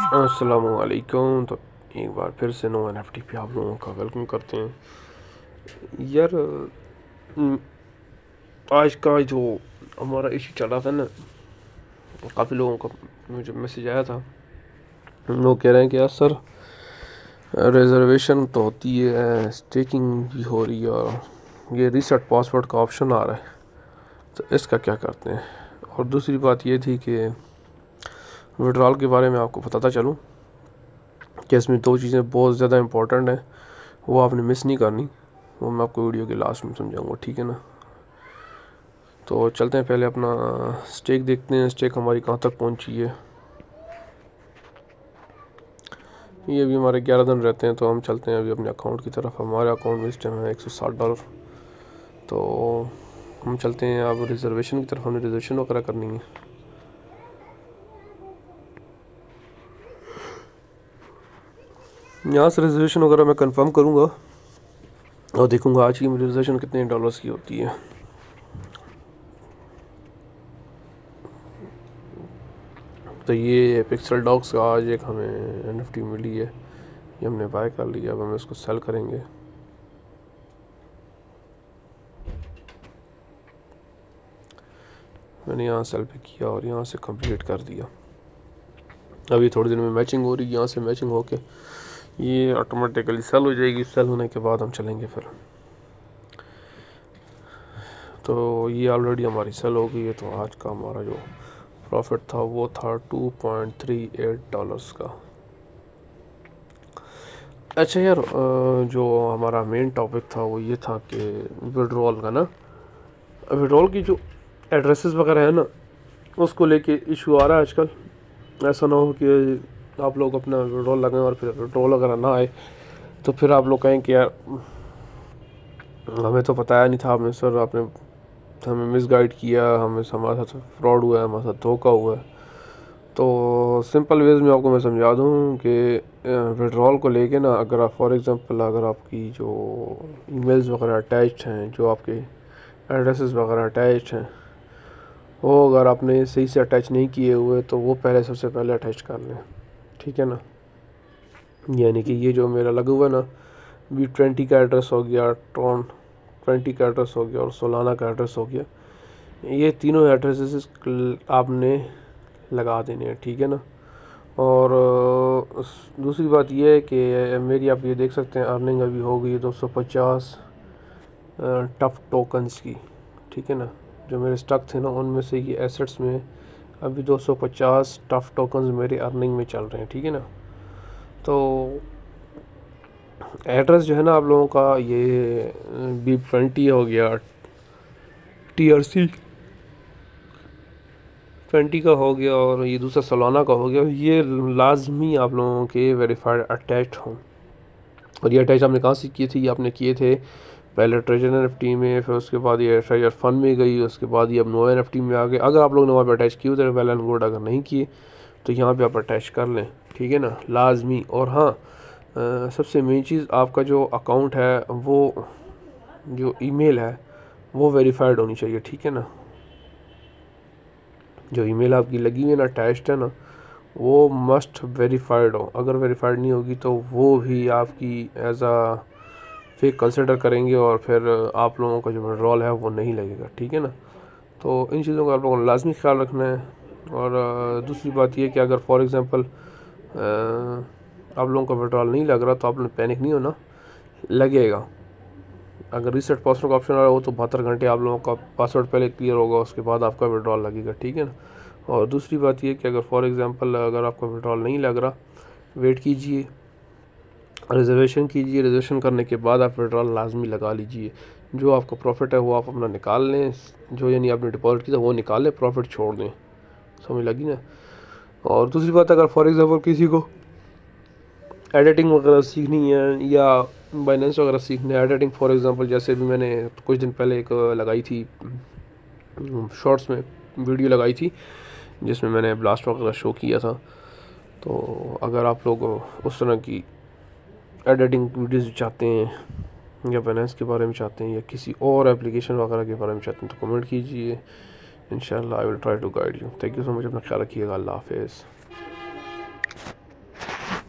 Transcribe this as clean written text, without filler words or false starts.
अस्सलामुअलैकुम। तो एक बार फिर से नो एनएफटी पे आप लोगों का वेलकम करते हैं यार। अम, आज का जो हमारा इशू चल रहा था ना, काफ़ी लोगों का मुझे मैसेज आया था। वो कह रहे हैं कि यार सर, रिजर्वेशन तो होती है, स्टेकिंग भी हो रही है और ये रीसेट पासवर्ड का ऑप्शन आ रहा है, तो इसका क्या करते हैं। और दूसरी बात ये थी कि विड्रॉल के बारे में आपको बताता चलूँ कि इसमें दो चीज़ें बहुत ज़्यादा इंपॉर्टेंट हैं, वो आपने मिस नहीं करनी। वो मैं आपको वीडियो के लास्ट में समझाऊंगा, ठीक है ना। तो चलते हैं, पहले अपना स्टेक देखते हैं, स्टेक हमारी कहाँ तक पहुँची है। ये अभी हमारे 11 दिन रहते हैं, तो हम चलते हैं अभी अपने अकाउंट की तरफ। हमारे अकाउंट में इस टाइम है $160। तो हम चलते हैं अब रिजर्वेशन की तरफ, हमने रिजर्वेशन वगैरह करनी है। यहाँ से रिजर्वेशन वगैरह मैं कंफर्म करूँगा और देखूँगा आज की मेरी रिजर्वेशन कितने डॉलर्स की होती है। तो ये पिक्सल डॉग्स का आज एक हमें एनएफटी मिली है, ये हमने बाय कर लिया। अब हम इसको सेल करेंगे। मैंने यहाँ सेल पे किया और यहाँ से कंप्लीट कर दिया। अभी थोड़ी देर में मैचिंग हो रही है, यहाँ से मैचिंग होके ये ऑटोमेटिकली सेल हो जाएगी। सेल होने के बाद हम चलेंगे फिर। तो ये ऑलरेडी हमारी सेल हो गई है। तो आज का हमारा जो प्रॉफिट था वो था $2.38 का। अच्छा यार, जो हमारा मेन टॉपिक था वो ये था कि विड्रॉल का ना, विड्रॉल की जो एड्रेसेस वगैरह है ना, उसको लेके इशू आ रहा है आजकल। ऐसा ना हो कि आप लोग अपना विड्रॉल लगाएं और फिर विड्रॉल वगैरह ना आए, तो फिर आप लोग कहें कि यार हमें तो बताया नहीं था आपने, सर आपने हमें मिसगाइड किया, हमारे साथ फ्रॉड हुआ है, हमारे साथ धोखा हुआ है। तो सिंपल वेज में आपको मैं समझा दूं कि विड्रॉल को लेके ना, अगर आप फॉर एग्ज़ाम्पल अगर आपकी जो ईमेल्स वगैरह अटैच्ड हैं, जो आपके एड्रेसेस वगैरह अटैच्ड हैं, वो अगर आपने सही से अटैच नहीं किए हुए तो वो पहले सबसे पहले अटैच कर लें, ठीक है ना। यानी कि ये जो मेरा लगा हुआ है ना, B20 का एड्रेस हो गया, Tron20 का एड्रेस हो गया और सोलाना का एड्रेस हो गया, ये तीनों एड्रेसेस आपने लगा देने हैं, ठीक है ना। और दूसरी बात यह है कि मेरी आप ये देख सकते हैं अर्निंग अभी हो गई है 250 टफ टोकन्स की, ठीक है ना। जो मेरे स्टॉक थे ना, उनमें से ये एसेट्स में अभी 250 टफ टोकन्स मेरे अर्निंग में चल रहे हैं, ठीक है ना। तो एड्रेस जो है ना आप लोगों का, ये B20 हो गया, TRC20 का हो गया और ये दूसरा सोलाना का हो गया, ये लाजमी आप लोगों के वेरीफाइड अटैच हों। और ये अटैच आपने कहाँ से किए थे? ये आपने किए थे पहले ट्रेजर एनएफटी में, फिर उसके बाद ये ट्रेजर फंड में गई, उसके बाद ये अब नो एनएफटी में आ गए। अगर आप लोग ने वहाँ पे अटैच किए थे वेल एंड गुड, अगर नहीं किए तो यहाँ पे आप अटैच कर लें, ठीक है ना, लाजमी। और हाँ, सबसे मेन चीज़, आपका जो अकाउंट है, वो जो ईमेल है वो वेरीफाइड होनी चाहिए, ठीक है ना। जो ईमेल आपकी लगी हुई है ना, अटैच्ड है ना, वो मस्ट वेरीफाइड हो। अगर वेरीफाइड नहीं होगी तो वो भी आपकी एज आ फेक कंसिडर करेंगे और फिर आप लोगों का जो विड्रॉल है वो नहीं लगेगा, ठीक है ना। तो इन चीज़ों का आप लोगों को लाजमी ख्याल रखना है। और दूसरी बात ये कि अगर फॉर एग्ज़ाम्पल आप लोगों का विड्रॉल नहीं लग रहा तो आप लोग पैनिक नहीं होना, लगेगा। अगर रीसेट पासवर्ड का ऑप्शन आ रहा हो तो 72 घंटे आप लोगों का पासवर्ड पहले क्लियर होगा, उसके बाद आपका विड्रॉल लगेगा, ठीक है ना। और दूसरी बात ये कि अगर फॉर एग्ज़ाम्पल अगर आपका विड्रॉल नहीं लग रहा, वेट कीजिए, रिजर्वेशन कीजिए। रिजर्वेशन करने के बाद आप विड्रॉल लाजमी लगा लीजिए। जो आपका प्रॉफिट है वो आप अपना निकाल लें, जो यानी आपने डिपॉजिट किया वो निकाल लें, प्रॉफिट छोड़ दें। समझ लगी ना। और दूसरी बात, अगर फॉर एग्ज़ाम्पल किसी को एडिटिंग वगैरह सीखनी है या बाइनेंस वगैरह सीखनी है, एडिटिंग फॉर एग्ज़ाम्पल जैसे भी मैंने कुछ दिन पहले एक लगाई थी, शॉर्ट्स में वीडियो लगाई थी जिसमें मैंने ब्लास्ट वगैरह शो किया था। तो अगर आप लोग उस तरह की एडिटिंग वीडियोज़ चाहते हैं या फाइनेंस के बारे में चाहते हैं या किसी और एप्लीकेशन वगैरह के बारे में चाहते हैं तो कमेंट कीजिए। इंशाल्लाह I will try to guide you. Thank you so much. अपना ख्याल रखिएगा। अल्लाह हाफिज़।